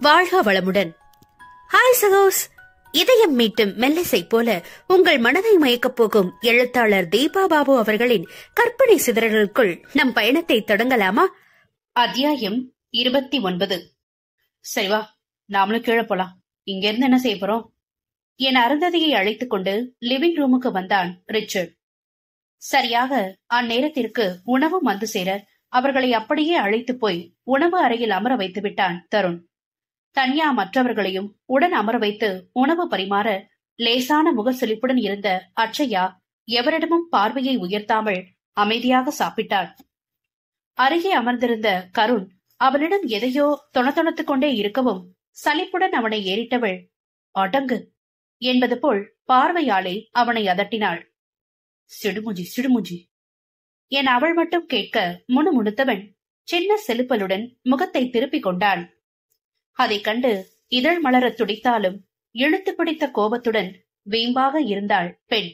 வாழ்க வளமுடன். ஹாய் சகோஸ். இதயம் மீட்டும் மெல்லிசை போல உங்கள் மனதை மயக்கப் போகும் எழுத்தாளர் தீபா பாபு அவர்களின் கற்பனை சிதறல்களுக்குள் நம் பயணத்தை தொடங்கலாமா? அத்தியாயம் 29. சரி வா, நாமளும் கீழே போலாம். இங்க இருந்து என்ன செய்ய போறோம் என அருந்ததியை அழைத்துக் கொண்டு லிவிங் ரூமுக்கு வந்தான் ரிச்சர்ட். சரியாக அந்நேரத்திற்கு உணவு வந்து சேர அவர்களை அப்படியே அழைத்து போய் உணவு அறையில் அமர வைத்து விட்டான் தருண். தன்யா மற்றவர்களையும் உடன் அமர வைத்து உணவு பரிமாற லேசான முகசுளிப்புடன் இருந்த அட்சயா எவரிடமும் பார்வையை உயர்த்தாமல் அமைதியாக சாப்பிட்டாள். அருகே அமர்ந்திருந்த கருண் அவளிடம் எதையோ தொணத்தொணத்துக் கொண்டே இருக்கவும் சலிப்புடன் அவனை ஏறிட்டவள் அடங்கு என்பது போல் பார்வையாலே அவனை அதட்டினாள். சிடுமுஜி சிடுமுஜி என அவள் மட்டும் கேட்க முணுமுணுத்தவன் சின்ன செலுப்பலுடன் முகத்தை திருப்பிக் கொண்டான். அதைக் கண்டு இதழ் மலர துடித்தாலும் இழுத்து பிடித்த கோபத்துடன் வீம்பாக இருந்தாள் பெண்.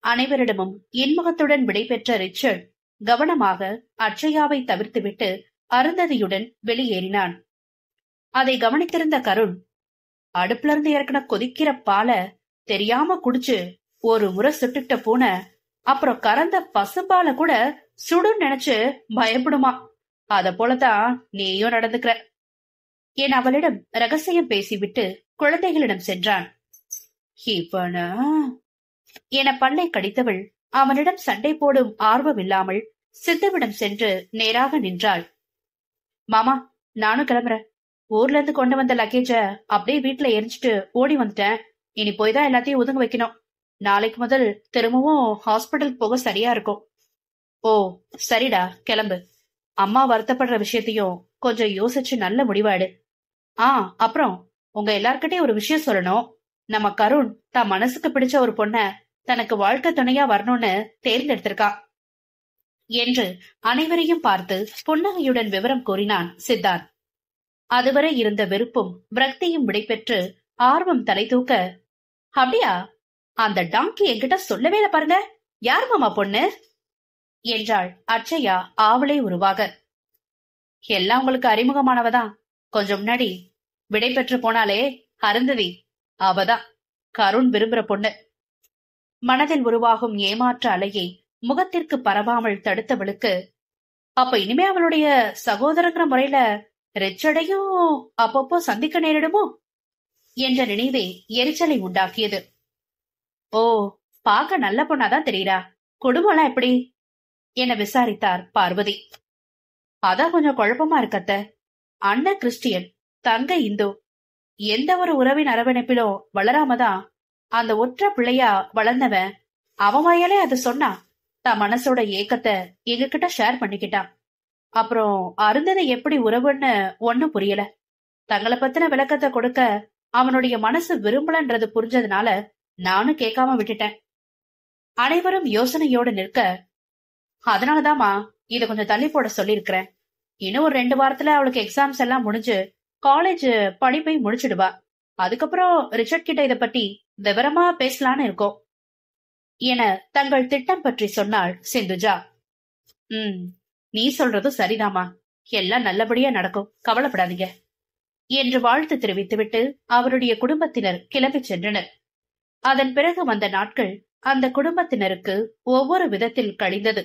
அனைவரிடமும் இன்முகத்துடன் விடைபெற்ற ரிச்சர்ட் கவனமாக அட்சயாவை தவிர்த்துவிட்டு அருந்ததியுடன் வெளியேறினான். அதை கவனித்திருந்த கருண், அடுப்புல இருந்து இறக்கின கொதிக்கிற பால தெரியாம குடிச்சு ஒரு முறை சுட்டுட்ட பூனை அப்புறம் கறந்த பசுபால கூட சுடுன்னு நினைச்சு பயப்படுமா, அத போலதான் நீயும் நடந்துக்கிற என அவளிடம் ரகசியம் பேசிவிட்டு குழந்தைகளிடம் சென்றான். இவனா என பல்லை கடித்தவள் அவனிடம் சண்டை போடும் ஆர்வமில்லாமல் சித்துவிடம் சென்று நேராக நின்றாள். மாமா, நானும் கிளம்புறேன். ஊர்ல இருந்து கொண்டு வந்த லக்கேஜ அப்படியே வீட்டுல எரிஞ்சிட்டு ஓடி வந்துட்டேன். இனி போய்தான் எல்லாத்தையும் ஒதுங்க வைக்கணும். நாளைக்கு முதல் திரும்பவும் ஹாஸ்பிட்டல் போக சரியா இருக்கும். ஓ சரிடா, கிளம்பு. அம்மா வருத்தப்படுற விஷயத்தையும் கொஞ்சம் யோசிச்சு நல்ல முடிவாடு. அப்புறம் உங்க எல்லார்கிட்டயும் ஒரு விஷயம் சொல்லணும். நம்ம கருண் தான் மனசுக்கு பிடிச்ச ஒரு பொண்ண தனக்கு வாழ்க்கை துணையா வரணும்னு தேர்ந்தெடுத்திருக்கா என்று அனைவரையும் பார்த்து புன்னகையுடன் விவரம் கூறினான் சித்தார்த். அதுவரை இருந்த வெறுப்பும் விரக்தியும் விடைபெற்று ஆர்வம் தலை தூக்க, அப்படியா, அந்த டாங்கி என்கிட்ட சொல்லவே இல்ல பாருங்க, யார் மாமா பொண்ணு என்றாள் அட்சயா ஆவலே உருவாக. எல்லாம் உங்களுக்கு அறிமுகமானவதான். கொஞ்சம் முன்னாடி விடை பெற்று போனாலே அருந்ததி, அவதான் கருண் விரும்புற பொண்ணு. மனதில் உருவாகும் ஏமாற்ற அலையை முகத்திற்கு பரவாமல் தடுத்தவளுக்கு, அப்ப இனிமே அவளுடைய சகோதரங்கிற முறையில ரிச்சர்டையும் அப்பப்போ சந்திக்க நேரிடுமோ என்ற நினைவே எரிச்சலை உண்டாக்கியது. ஓ, பாக்க நல்ல பொண்ணாதான் தெரியுறா. குடும்பம்லாம் எப்படி என விசாரித்தார் பார்வதி. அதான் கொஞ்சம் குழப்பமா இருக்கத்த. அண்ணன் கிறிஸ்டியன், தங்கை இந்து, எந்த ஒரு உறவின் அரவணைப்பிலும் வளராமதான் அந்த ஒற்ற பிள்ளையா வளர்ந்தவன் அவன் வாயாலே அது சொன்னா தான் மனசோட ஏக்கத்தை எங்ககிட்ட ஷேர் பண்ணிக்கிட்டான். அப்புறம் அருந்ததை எப்படி உறவுன்னு ஒன்னும் புரியல. தங்களை பத்தின விளக்கத்தை கொடுக்க அவனுடைய மனசு விரும்பலன்றது புரிஞ்சதுனால நானும் கேட்காம விட்டுட்டேன். அனைவரும் யோசனையோடு நிற்க, அதனாலதாமா இத கொஞ்சம் தள்ளி போட சொல்லிருக்கிறேன். இன்னும் ஒரு 2 வாரத்துல அவளுக்கு எக்ஸாம்ஸ் எல்லாம் முடிஞ்சு காலேஜ் படிப்பை முடிச்சிடுவா. அதுக்கப்புறம் ரிச்சர்ட் கிட்ட இத பத்தி விவரமா பேசலான்னு இருக்கோம் என தங்கள் திட்டம் பற்றி சொன்னாள் சிந்துஜா. நீ சொல்றது சரிதாமா, எல்லாம் நல்லபடியா நடக்கும், கவலைப்படாதீங்க என்று வாழ்த்து தெரிவித்துவிட்டு அவருடைய குடும்பத்தினர் கிளம்பி சென்றனர். அதன் பிறகு வந்த நாட்கள் அந்த குடும்பத்தினருக்கு ஒவ்வொரு விதத்தில் கழிந்தது.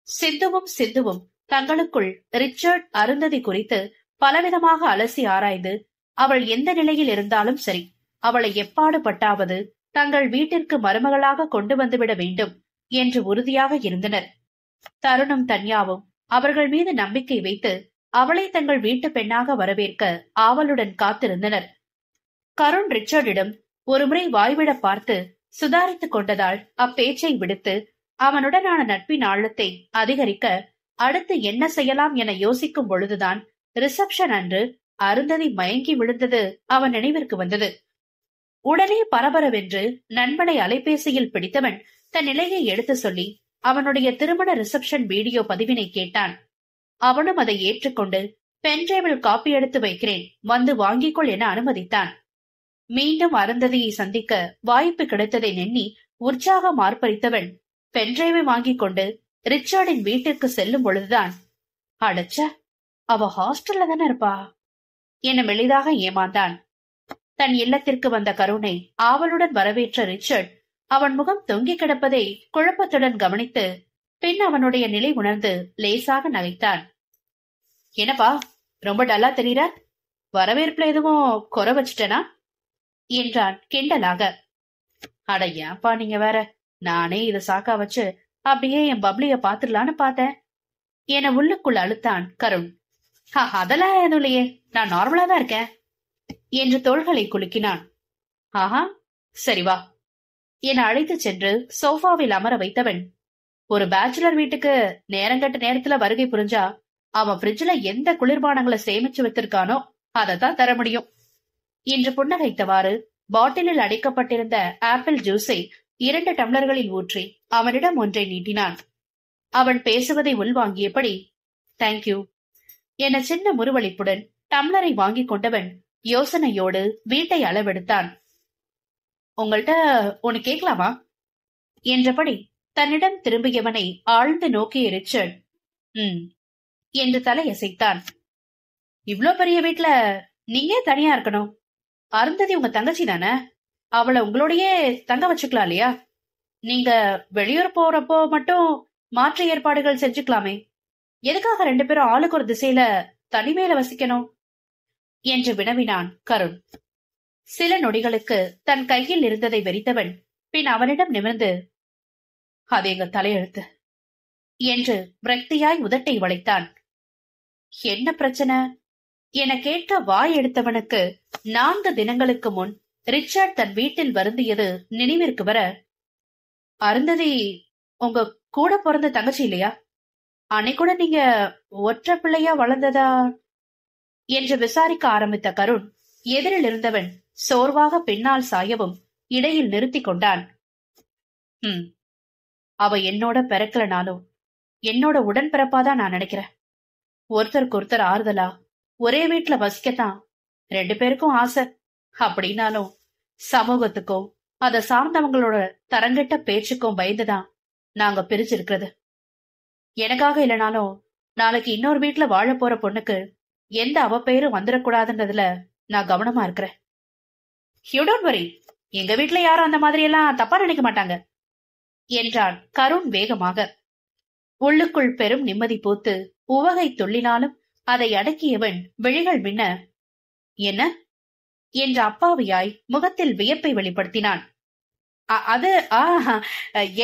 சிந்துவும் தங்களுக்குள் ரிச்சர்ட் அருந்ததி குறித்து பலவிதமாக அலசி ஆராய்ந்து அவள் எந்த நிலையில் இருந்தாலும் சரி, அவளை எப்பாடு பட்டாவது தங்கள் வீட்டிற்கு மருமகளாக கொண்டு வந்துவிட வேண்டும் என்று உறுதியாக இருந்தனர். தருணும் தன்யாவும் அவர்கள் மீது நம்பிக்கை வைத்து அவளை தங்கள் வீட்டு பெண்ணாக வரவேற்க ஆவலுடன் காத்திருந்தனர். கருண் ரிச்சர்டிடம் ஒருமுறை வாய்விட பார்த்து சுதாரித்துக் கொண்டதால் அப்பேச்சை விடுத்து அவனுடனான நட்பின் ஆழத்தை அதிகரிக்க அடுத்து என்ன செய்யலாம் என யோசிக்கும் பொழுதுதான் ரிசப்ஷன் அன்று அருந்ததி மயங்கி விழுந்தது அவன் நினைவிற்கு வந்தது. உடனே பரபரவென்று நண்பனை அலைபேசியில் பிடித்தவன் தன் நிலையை எடுத்து சொல்லி அவனுடைய திருமண ரிசப்ஷன் வீடியோ பதிவினை கேட்டான். அவனும் அதை ஏற்றுக்கொண்டு பென்டிரைவில் காப்பி எடுத்து வைக்கிறேன், வந்து வாங்கிக்கொள் என அனுமதித்தான். மீண்டும் அருந்ததியை சந்திக்க வாய்ப்பு கிடைத்ததை எண்ணி உற்சாகம் ஆர்ப்பரித்தவன் பென்டிரைவை வாங்கிக் கொண்டு ரிச்சர்டின் வீட்டிற்கு செல்லும் பொழுதுதான், அடச்ச, அவ ஹாஸ்டல்ல தானே இருப்பா என மெளிதாக ஏமாந்தான். தன் இல்லத்திற்கு வந்த கருணை ஆவலுடன் வரவேற்ற ரிச்சர்ட் அவன் முகம் தொங்கி கிடப்பதை குழப்பத்துடன் கவனித்து பின் அவனுடைய நிலை உணர்ந்து லேசாக நகைத்தான். என்னப்பா ரொம்ப டல்லா தெரியற? வரவேற்புல எதுவும் குறை வச்சுட்டனா என்றான் கிண்டலாக. அட ஏன்பா நீங்க வேற, நானே இத சாக்கா வச்சு அப்படியே என் பப்ளிய பாத்துடலான்னு பார்த்தேன் என உள்ளுக்குள் அழுத்தான் கருண். அதெல்லாம் எதுவும் இல்லையே, நான் நார்மலா தான் இருக்கேன் என்று தோள்களை குலுக்கினான். ஆஹா சரி வா என அழைத்து சென்று சோஃபாவில் அமர வைத்தவன், ஒரு பேச்சுலர் வீட்டுக்கு நேரங்கட்ட நேரத்துல வருகை புரிஞ்சா அவன் பிரிட்ஜ்ல எந்த குளிர்பானங்களை சேமிச்சு வைத்திருக்கானோ அதைத்தான் தர முடியும் என்று புன்னகைத்தவாறு பாட்டிலில் அடைக்கப்பட்டிருந்த ஆப்பிள் ஜூஸை 2 டம்ளர்களில் ஊற்றி அவனிடம் ஒன்றை நீட்டினான். அவன் பேசுவதை உள்வாங்கியபடி தேங்க்யூ என சின்ன முறுவளிப்புடன் டம்ளரை வாங்கி கொண்டவன் யோசனையோடு வீட்டை அளவெடுத்தான். உங்கள்ட்ட ஒன்னு கேட்கலாமா என்றபடி தன்னிடம் திரும்பியவனை ஆழ்ந்து நோக்கிய ரிச்சர்ட் என்று தலையசைத்தான். இவ்ளோ பெரிய வீட்டுல நீங்க தனியா இருக்கணும்? அருந்ததி உங்க தங்கச்சி தானே, அவளை உங்களோடயே தங்க வச்சுக்கலாம் இல்லையா? நீங்க வெளியூர் போறப்போ மட்டும் மாற்று ஏற்பாடுகள் செஞ்சுக்கலாமே, எதுக்காக 2 பேரும் ஆளுக்கு ஒரு திசையில தனிமையில வசிக்கணும் என்று வினவினான் கருண். சில நொடிகளுக்கு தன் கையில் இருந்ததை வெறித்தவன் பின் அவனிடம் நிமிர்ந்து, அது எங்க தலையெழுத்து என்று விரக்தியாய் உதட்டை வளைத்தான். என்ன பிரச்சனை என கேட்க வாய் எடுத்தவனுக்கு 4 தினங்களுக்கு முன் ரிச்சர்ட் தன் வீட்டில் வருந்தியது நினைவிற்கு வர, அருந்ததி உங்க கூட பிறந்த தங்கச்சி இல்லையா? அன்னைக்கூட நீங்க ஒற்றை பிள்ளையா வளர்ந்ததா என்று விசாரிக்க ஆரம்பித்த கருண் எதிரில் இருந்தவன் சோர்வாக பின்னால் சாயவும் இடையில் நிறுத்தி கொண்டான். அவ என்னோட பிறக்கலனாலும் என்னோட உடன்பிறப்பாதான் நான் நினைக்கிறேன். ஒருத்தருக்கு ஒருத்தர் ஆறுதலா ஒரே வீட்டுல வசிக்கத்தான் 2 பேருக்கும் ஆசை. அப்படின்னாலும் சமூகத்துக்கும் அத சார்ந்தவங்களோட தரங்கெட்ட பேச்சுக்கும் பயந்துதான் நாங்க பிரிச்சிருக்கிறது. எனக்காக இல்லைனாலும் நாளைக்கு இன்னொரு வீட்டுல வாழ போற பொண்ணுக்கு எந்த அவப்பெயரும் வந்துடக்கூடாதுன்றதுல நான் கவனமா இருக்கிறேன். யூ டோன்ட் வரி, எங்க வீட்டுல யாரும் அந்த மாதிரி எல்லாம் தப்பா நினைக்க மாட்டாங்க என்றான் கருண் வேகமாக. உள்ளுக்குள் பெரும் நிம்மதி பூத்து உவகை துள்ளினாலும் அதை அடக்கியவன் விழிகள் மின்ன, என்ன என்ற அப்பாவியாய் முகத்தில் வியப்பை வெளிப்படுத்தினான். அது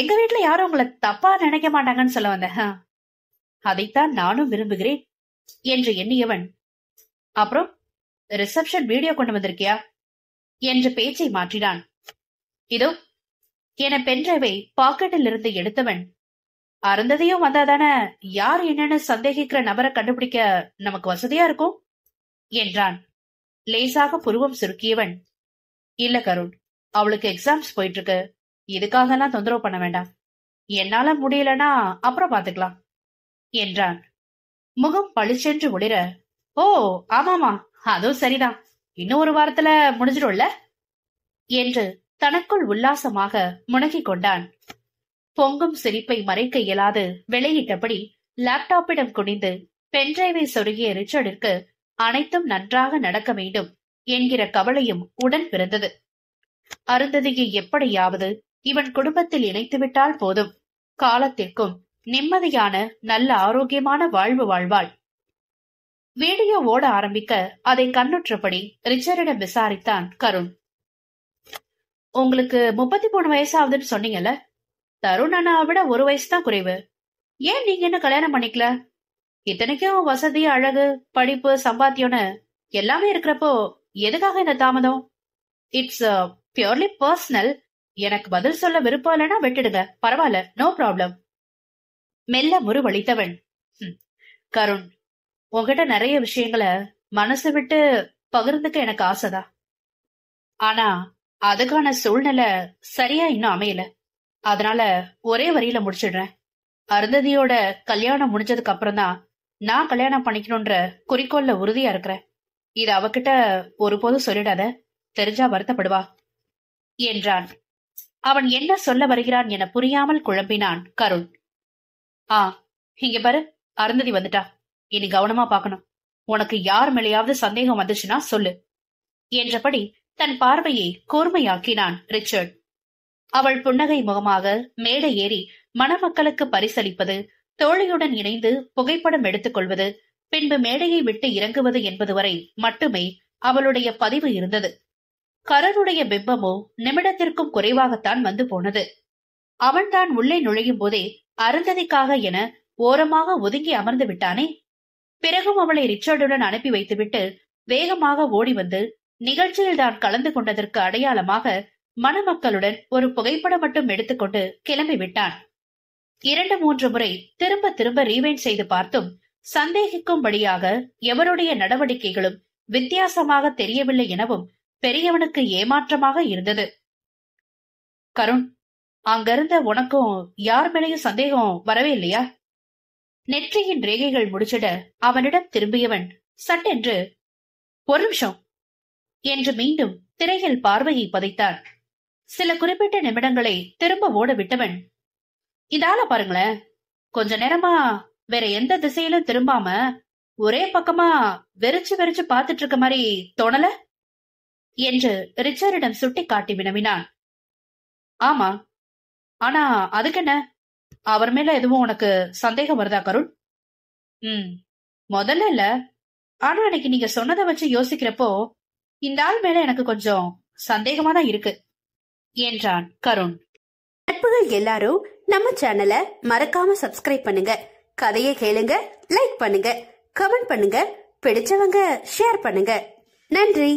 எங்க வீட்டுல யாரும் உங்களை தப்பா நினைக்க மாட்டாங்கன்னு சொல்ல வந்த, அதைத்தான் நானும் விரும்புகிறேன் என்று எண்ணியவன், அப்புறம் ரிசப்ஷன் வீடியோ கொண்டு வந்திருக்கியா என்று பேச்சை மாற்றினான். இதோ என பென்ட்ரைவை பாக்கெட்டில் இருந்து எடுத்தவன், அருந்ததையும் வந்தாதான யார் என்னன்னு சந்தேகிக்கிற நபரை கண்டுபிடிக்க நமக்கு வசதியா இருக்கும் என்றான். லேசாக புருவம் சுருக்கியவன், இல்ல கருண், அவளுக்கு எக்ஸாம்ஸ் போயிட்டு இருக்கு, இதுக்காகலாம் தொந்தரவு பண்ண வேண்டாம், என்னால முடியலனா அப்புறம் பாத்துக்கலாம் என்றான். முகம் பளிச்சென்று ஒளிர, ஓ ஆமாமா அதுவும் சரிதான், இன்னும் 1 வாரத்துல முடிஞ்சிடும்ல என்று தனக்குள் உல்லாசமாக முனகிக் கொண்டான். பொங்கும் சிரிப்பை மறைக்க இயலாது வெளியிட்டபடி லேப்டாப்பிடம் குனிந்து பென்டிரைவை சொருகிய ரிச்சர்டிற்கு அனைத்தும் நன்றாக நடக்க வேண்டும் என்கிற கவலையும் உடன் பிறந்தது. அருந்ததியை எப்படியாவது இவன் குடும்பத்தில் இணைத்துவிட்டால் போதும், காலத்திற்கும் நிம்மதியான நல்ல ஆரோக்கியமான வாழ்வு வாழ்வாள். வீடியோ ஓட ஆரம்பிக்க அதை கண்ணுற்றபடி ரிச்சர்டிடம் விசாரித்தான் கருண். உங்களுக்கு 33 வயசாகுதுன்னு சொன்னீங்கல்ல, தருண் அண்ணாவை விட 1 வயசு தான் குறைவு, ஏன் நீங்க என்ன கல்யாணம் பண்ணிக்கல? இத்தனைக்கும் வசதி, அழகு, படிப்பு, சம்பாத்தியம்னு எல்லாமே இருக்கிறப்போ எதுக்காக இந்த தாமதம்? இட்ஸ் பியூர்லி பர்சனல், எனக்கு பதில் சொல்ல விருப்பம் இல்லைன்னா விட்டுடுங்க, பரவாயில்ல, நோ ப்ராப்ளம் மெல்ல முறுவளித்தவன். கருண், உங்ககிட்ட நிறைய விஷயங்களை மனசு விட்டு பகிர்ந்துக்க எனக்கு ஆசைதான், ஆனா அதுக்கான சூழ்நிலை சரியா இன்னும் அமையல, அதனால ஒரே வரியில முடிச்சிடுறேன். அருந்ததியோட கல்யாணம் முடிஞ்சதுக்கு அப்புறம் தான் நான் கல்யாணம் பண்ணிக்கணும்ன்ற குறிக்கோள்ல உறுதியா இருக்கிறேன். இது அவகிட்ட ஒருபோதும் சொல்லிடாத, தெரிஞ்சா வருத்தப்படுவா என்றான். அவன் என்ன சொல்ல வருகிறான் என புரியாமல் குழம்பினான் கருண். இங்க பாரு, அருந்ததி வந்துட்டா, இனி கவனமா பாக்கணும். உனக்கு யார் மேலேயாவது சந்தேகம் வந்துச்சுன்னா சொல்லு என்றபடி தன் பார்வையை கூர்மையாக்கினான் ரிச்சர்ட். அவள் புன்னகை முகமாக மேடை ஏறி மணமக்களுக்கு பரிசளிப்பது, தோழியுடன் இணைந்து புகைப்படம் எடுத்துக் கொள்வது, பின்பு மேடையை விட்டு இறங்குவது என்பது வரை மட்டுமே அவளுடைய பதிவு இருந்தது. கரனுடைய பிம்பமோ நிமிடத்திற்கும் குறைவாகத்தான் வந்து போனது. அவன்தான் உள்ளே நுழையும் போதே அருந்ததிக்காக என ஓரமாக ஒதுங்கி அமர்ந்து விட்டானே. பிறகும் அவளை ரிச்சர்டுடன் அனுப்பி வைத்துவிட்டு வேகமாக ஓடி வந்து நிகழ்ச்சியில் தான் கலந்து கொண்டதற்கு அடையாளமாக மணமக்களுடன் ஒரு புகைப்படம் மட்டும் எடுத்துக்கொண்டு கிளம்பி விட்டான். 2-3 முறை திரும்ப திரும்ப ரீவைண்ட் செய்து பார்த்தும் சந்தேகிக்கும்படியாக எவருடைய நடவடிக்கைகளும் வித்தியாசமாக தெரியவில்லை எனவும் பெரியவனுக்கு ஏமாற்றமாக இருந்தது. கருண், அங்கிருந்த உனக்கும் யார் மேலேயும் சந்தேகம் வரவே இல்லையா? நெற்றியின் ரேகைகள் முடிச்சிட அவனிடம் திரும்பியவன் சட்டென்று ஒரு நிமிஷம் என்று மீண்டும் திரையில் பார்வையை பதித்தான். சில குறிப்பிட்ட நிமிடங்களை திரும்ப ஓட விட்டவன், இந்த ஆள பாருங்களேன், கொஞ்ச நேரமா வேற எந்த திசையிலும் திரும்பாம ஒரே பக்கமா வெறிச்சு வெறிச்சு பாத்துட்டு இருக்க மாதிரி தோணல என்று ரிச்சர்டிடம் சுட்டி காட்டி வினவினான். ஆமா, ஆனா அதுக்கென்ன, அவர் மேல எதுவும் உனக்கு சந்தேகம் வருதா கருண்? முதல்ல இல்ல, ஆனா அன்னைக்கு நீங்க சொன்னதை வச்சு யோசிக்கிறப்போ இந்த ஆள் மேல எனக்கு கொஞ்சம் சந்தேகமா தான் இருக்கு என்றான் கருண். நட்புகள் எல்லாரும் நம்ம சேனலை மறக்காம சப்ஸ்கிரைப் பண்ணுங்க, கதையை கேளுங்க, லைக் பண்ணுங்க, கமெண்ட் பண்ணுங்க, பிடிச்சவங்க ஷேர் பண்ணுங்க. நன்றி.